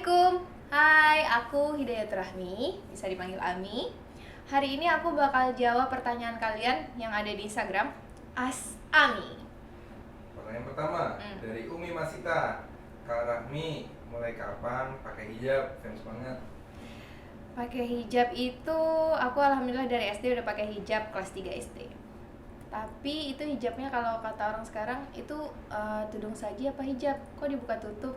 Assalamualaikum. Hai, aku Hidayatul Rahmi, bisa dipanggil Ami. Hari ini aku bakal jawab pertanyaan kalian yang ada di Instagram @ami. Pertanyaan pertama dari Umi Masita. Kak Rahmi, mulai kapan pakai hijab? Fans banget. Pakai hijab itu aku alhamdulillah dari SD udah pakai hijab kelas 3 SD. Tapi itu hijabnya kalau kata orang sekarang itu tudung saji apa hijab? Kok dibuka tutup?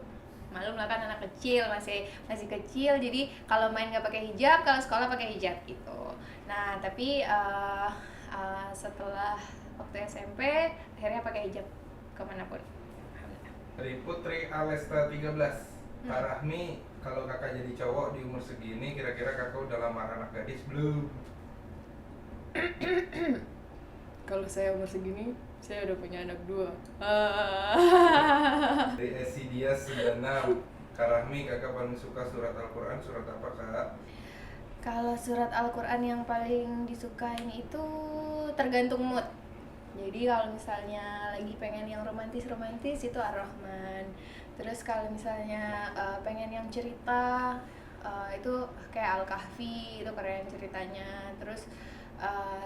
Malum lah kan anak kecil, masih kecil, jadi kalau main nggak pakai hijab, kalau sekolah pakai hijab gitu. Nah tapi setelah waktu SMP akhirnya pakai hijab kemanapun. Dari Putri Alesta 13. Kak Rahmi, kalau kakak jadi cowok di umur segini, kira-kira kakak udah lamar anak gadis belum? Kalau saya umur segini, saya udah punya anak 2. Dari Esidias 96. Kak Rahmi, kakak paling suka surat Al-Quran, surat apa kak? Kalau surat Al-Quran yang paling disukain itu tergantung mood. Jadi kalau misalnya lagi pengen yang romantis itu Ar-Rahman. Terus kalau misalnya pengen yang cerita itu kayak Al-Kahfi, itu keren ceritanya. Terus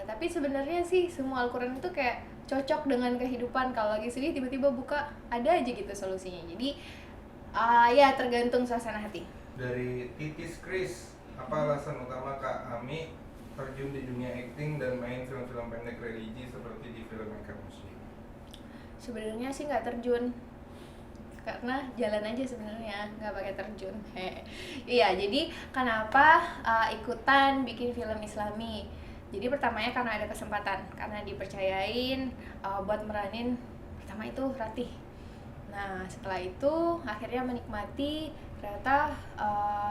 tapi sebenarnya sih semua Al-Quran itu kayak cocok dengan kehidupan. Kalau lagi sedih tiba-tiba buka, ada aja gitu solusinya. Jadi ya tergantung suasana hati. Dari Titis Chris, apa alasan utama Kak Ami terjun di dunia akting dan main film-film pendek religi seperti di film Maker Muslim? Sebenarnya sih nggak terjun, karena jalan aja sebenarnya, nggak pakai terjun. Iya, jadi kenapa ikutan bikin film Islami? Jadi pertamanya karena ada kesempatan, karena dipercayain buat meranin pertama itu Ratih. Nah setelah itu akhirnya menikmati, ternyata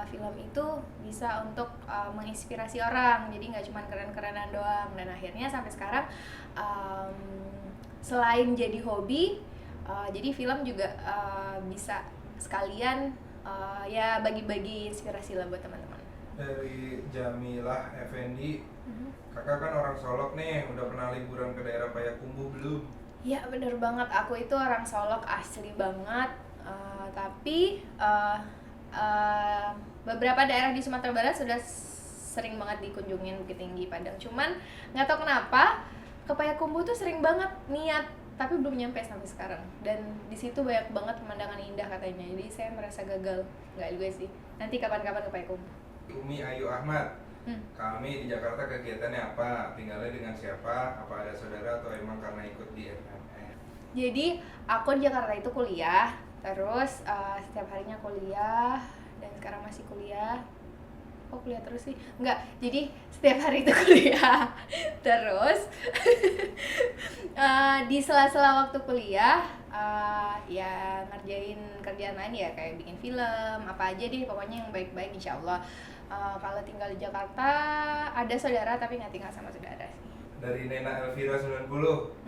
film itu bisa untuk menginspirasi orang, jadi nggak cuma keren-kerenan doang. Dan akhirnya sampai sekarang selain jadi hobi, jadi film juga bisa sekalian ya bagi-bagi inspirasi lah buat teman-teman. Dari Jamilah Effendi, kakak kan orang Solok nih, udah pernah liburan ke daerah Payakumbuh belum? Ya bener banget, aku itu orang Solok asli banget. Tapi beberapa daerah di Sumatera Barat sudah sering banget dikunjungin, Bukit Tinggi, Padang. Cuman nggak tahu kenapa ke Payakumbuh tuh sering banget niat, tapi belum nyampe sampai sekarang. Dan di situ banyak banget pemandangan indah katanya. Jadi saya merasa gagal. Nggak juga sih. Nanti kapan-kapan ke Payakumbuh. Umi Ayu Ahmad, kami di Jakarta kegiatannya apa? Tinggalnya dengan siapa? Apa ada saudara atau emang karena ikut di FMN? Jadi aku di Jakarta itu kuliah, terus setiap harinya kuliah, dan sekarang masih kuliah. Kok kuliah terus sih? Enggak, jadi setiap hari itu kuliah. Terus di sela-sela waktu kuliah ya ngerjain kerjaan lain ya, kayak bikin film, apa aja deh pokoknya yang baik-baik insyaallah. Kalau tinggal di Jakarta ada saudara tapi nggak tinggal sama saudara sih. Dari Nena Elvira 90,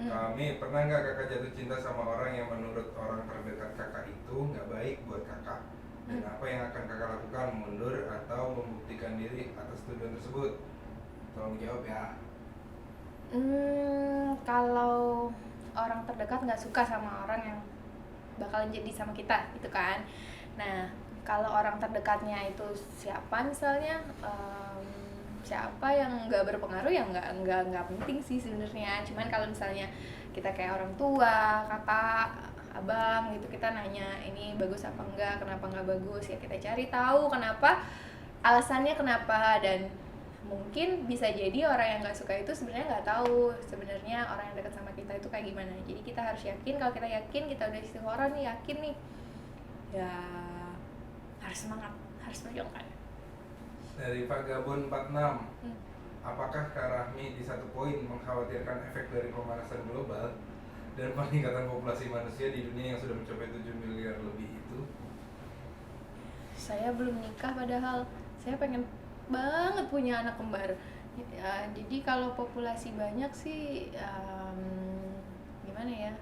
kami pernah nggak kakak jatuh cinta sama orang yang menurut orang terdekat kakak itu nggak baik buat kakak? Dan apa yang akan kakak lakukan? Mundur atau membuktikan diri atas tuduhan tersebut? Tolong jawab ya. Kalau orang terdekat nggak suka sama orang yang bakalan jadi sama kita gitu kan. Nah kalau orang terdekatnya itu siapa misalnya, siapa yang nggak berpengaruh ya nggak penting sih sebenarnya. Cuman kalau misalnya kita kayak orang tua, kakak, abang gitu, kita nanya ini bagus apa enggak, kenapa nggak bagus, ya kita cari tahu kenapa, alasannya kenapa. Dan mungkin bisa jadi orang yang nggak suka itu sebenarnya nggak tahu sebenarnya orang yang dekat sama kita itu kayak gimana. Jadi kita harus yakin, kalau kita yakin kita udah istikharah nih, yakin nih ya harus semangat, harus perjuangkan. Dari Vagabond 46, apakah Kak Rahmi di satu poin mengkhawatirkan efek dari pemanasan global dan peningkatan populasi manusia di dunia yang sudah mencapai 7 miliar lebih itu? Saya belum nikah padahal saya pengen banget punya anak kembar. Jadi kalau populasi banyak sih gimana ya?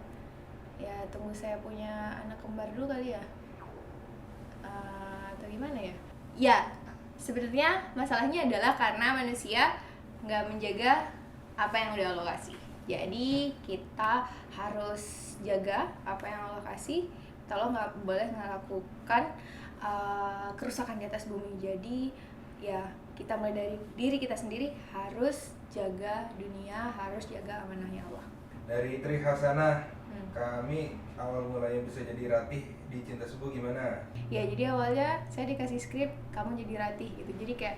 Ya tunggu saya punya anak kembar dulu kali ya. Atau gimana ya? Ya, sebenarnya masalahnya adalah karena manusia nggak menjaga apa yang udah Allah kasih. Jadi kita harus jaga apa yang Allah kasih. Kita lo nggak boleh melakukan kerusakan di atas bumi. Jadi ya kita mulai dari diri kita sendiri, harus jaga dunia, harus jaga amanahnya Allah. Dari Tri Hasanah, kami awal mulanya bisa jadi Ratih di Cinta Subuh gimana? Ya jadi awalnya saya dikasih skrip, kamu jadi Ratih gitu. Jadi kayak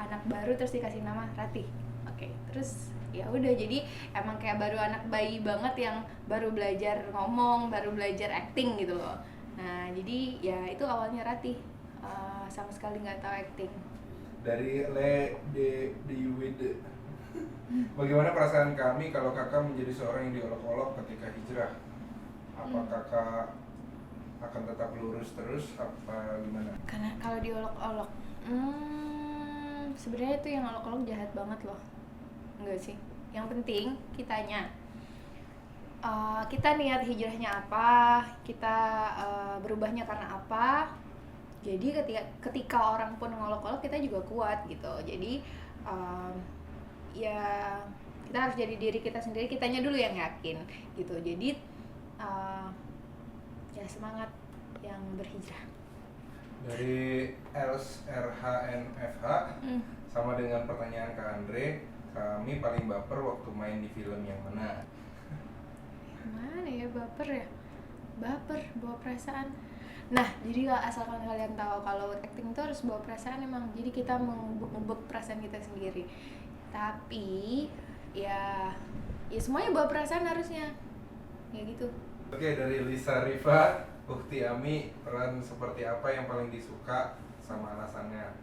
anak baru terus dikasih nama Ratih. Oke, terus ya udah, jadi emang kayak baru anak bayi banget yang baru belajar ngomong, baru belajar acting gitu loh. Nah jadi ya itu awalnya Ratih, sama sekali nggak tahu acting. Dari Le de Wede, bagaimana perasaan kami kalau kakak menjadi seorang yang diolok-olok ketika hijrah? Apa kakak akan tetap lurus terus apa gimana? Karena kalau diolok-olok, sebenarnya itu yang olok-olok jahat banget loh. Enggak sih, yang penting kitanya, kita niat hijrahnya apa, kita berubahnya karena apa. Jadi ketika orang pun ngolok-olok, kita juga kuat gitu. Jadi ya kita harus jadi diri kita sendiri, kitanya dulu yang yakin gitu. Jadi ya semangat yang berhijrah. Dari LSRHNFH, sama dengan pertanyaan Kak Andre, kami paling baper waktu main di film yang mana? Mana ya baper ya? Baper, bawa perasaan. Nah, jadi asalkan kalian tahu kalau acting itu harus bawa perasaan emang. Jadi kita mengubek perasaan kita sendiri. Tapi ya semuanya bawa perasaan harusnya. Ya gitu. Oke, dari Lisa Rifa, Ukti Ami, peran seperti apa yang paling disuka sama alasannya?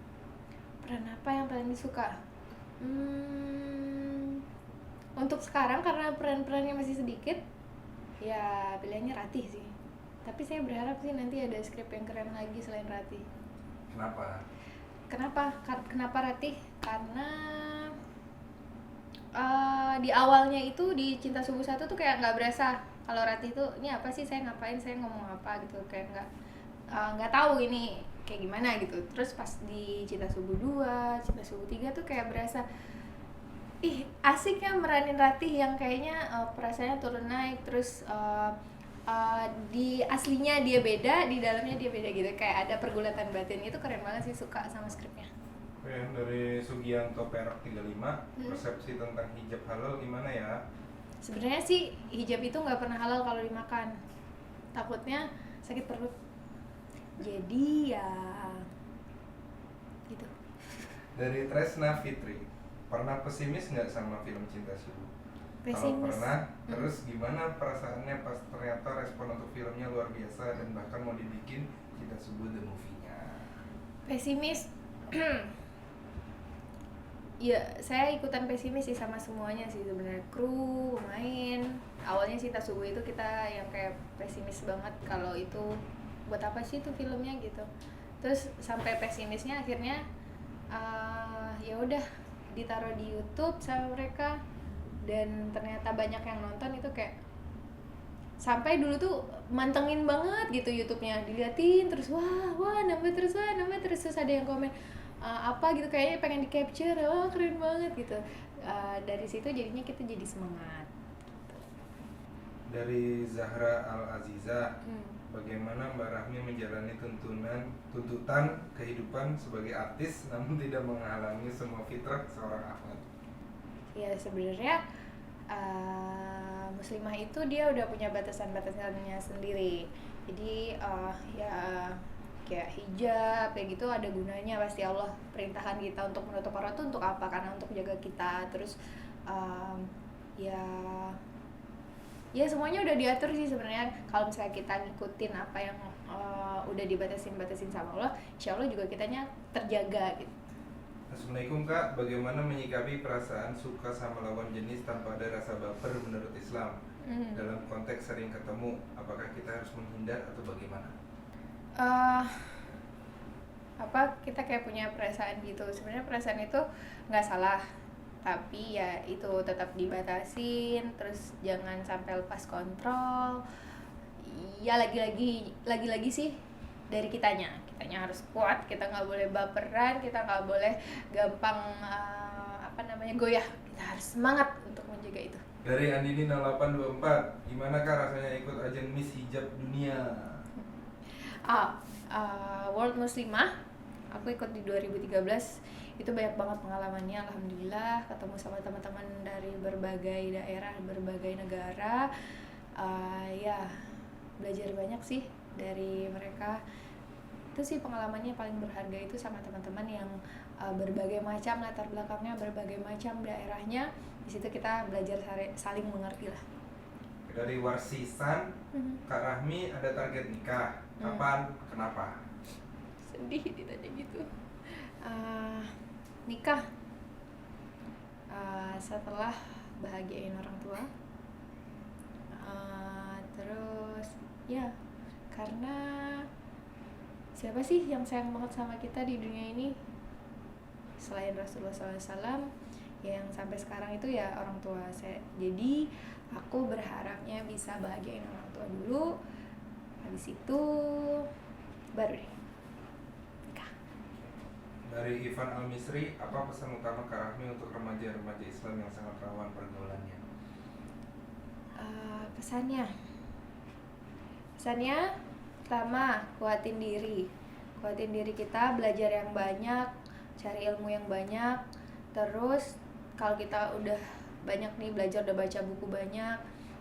Peran apa yang paling disuka? Untuk sekarang karena peran-perannya masih sedikit, ya pilihannya Ratih sih. Tapi saya berharap sih nanti ada skrip yang keren lagi selain Ratih. Kenapa? Kenapa Ratih? Karena di awalnya itu di Cinta Subuh 1 tuh kayak nggak berasa kalau Ratih tuh ini apa sih, saya ngapain, saya ngomong apa gitu, kayak nggak tahu ini kayak gimana gitu. Terus pas di Cinta Subuh 2, Cinta Subuh 3 tuh kayak berasa asik ya meranin Ratih yang kayaknya perasaannya turun naik, terus di aslinya dia beda, di dalamnya dia beda gitu, kayak ada pergulatan batin. Itu keren banget sih, suka sama skripnya. Oke, dari Sugianto Perak 35, persepsi tentang hijab halal gimana ya? Sebenarnya sih hijab itu nggak pernah halal kalau dimakan, takutnya sakit perut. Jadi ya gitu. Dari Tresna Fitri, pernah pesimis nggak sama film Cinta Subuh? Kalau Pesimis. pernah, terus gimana perasaannya pas ternyata respon untuk filmnya luar biasa dan bahkan mau dibikin Cinta Subuh the movie-nya? Pesimis. Ya, saya ikutan pesimis sih sama semuanya sih sebenarnya, kru, pemain. Awalnya Cinta Subuh itu kita yang kayak pesimis banget kalau itu buat apa sih itu filmnya gitu. Terus sampai pesimisnya akhirnya ya udah ditaruh di YouTube sama mereka, dan ternyata banyak yang nonton. Itu kayak sampai dulu tuh mantengin banget gitu YouTube-nya, diliatin terus, wah nambah terus terus ada yang komen apa gitu, kayaknya pengen di capture, keren banget gitu. Dari situ jadinya kita jadi semangat. Dari Zahra Al Aziza, bagaimana Mbak Rahmi menjalani tuntutan kehidupan sebagai artis namun tidak menghalangi semua fitrah seorang Ahmad? Ya sebenarnya muslimah itu dia udah punya batasan-batasannya sendiri. Jadi ya kayak hijab kayak gitu ada gunanya, pasti Allah perintahkan kita untuk menutup aurat tuh untuk apa? Karena untuk jaga kita. Terus ya semuanya udah diatur sih sebenarnya. Kalau misalnya kita ngikutin apa yang udah dibatasin sama Allah, insya Allah juga kitanya terjaga gitu. Assalamualaikum Kak, bagaimana menyikapi perasaan suka sama lawan jenis tanpa ada rasa baper menurut Islam? Dalam konteks sering ketemu, apakah kita harus menghindar atau bagaimana? Kita kayak punya perasaan gitu. Sebenarnya perasaan itu nggak salah, tapi ya itu tetap dibatasin, terus jangan sampai lepas kontrol. Ya lagi-lagi sih dari kitanya harus kuat, kita nggak boleh baperan, kita nggak boleh gampang goyah. Kita harus semangat untuk menjaga itu. Dari Andini 0824, gimana Kak rasanya ikut ajang Miss Hijab Dunia? World Muslimah aku ikut di 2013. Itu banyak banget pengalamannya, alhamdulillah, ketemu sama teman-teman dari berbagai daerah, berbagai negara. Ya, belajar banyak sih dari mereka. Itu sih pengalamannya paling berharga, itu sama teman-teman yang berbagai macam latar belakangnya, berbagai macam daerahnya. Di situ kita belajar saling mengerti lah. Dari Warsisan, Kak Rahmi ada target nikah. Kapan? Kenapa? Sedih ditanya gitu. Nikah setelah bahagiain orang tua. Terus ya, karena siapa sih yang sayang banget sama kita di dunia ini selain Rasulullah SAW? Yang sampai sekarang itu ya orang tua saya. Jadi aku berharapnya bisa bahagiain orang tua dulu, habis itu baru deh nikah. Dari Ivan Al-Misri, apa pesan utama Kak Rahmi untuk remaja-remaja Islam yang sangat rawan pergaulannya? Pesannya pertama, kuatin diri kita, belajar yang banyak, cari ilmu yang banyak. Terus kalau kita udah banyak nih belajar, udah baca buku banyak,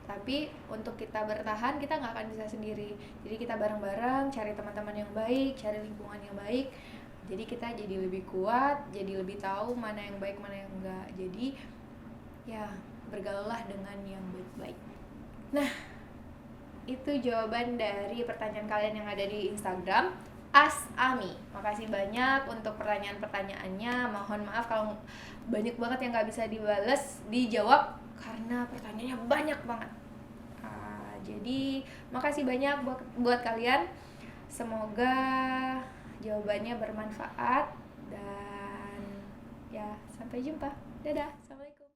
tapi untuk kita bertahan kita nggak akan bisa sendiri. Jadi kita bareng-bareng cari teman-teman yang baik, cari lingkungan yang baik. Jadi kita jadi lebih kuat, jadi lebih tahu mana yang baik, mana yang enggak. Jadi ya, bergaullah dengan yang baik-baik. Nah, itu jawaban dari pertanyaan kalian yang ada di Instagram @ami. Makasih banyak untuk pertanyaan-pertanyaannya. Mohon maaf kalau banyak banget yang nggak bisa dijawab karena pertanyaannya banyak banget. Jadi makasih banyak buat kalian. Semoga jawabannya bermanfaat dan ya, sampai jumpa. Dadah. Assalamualaikum.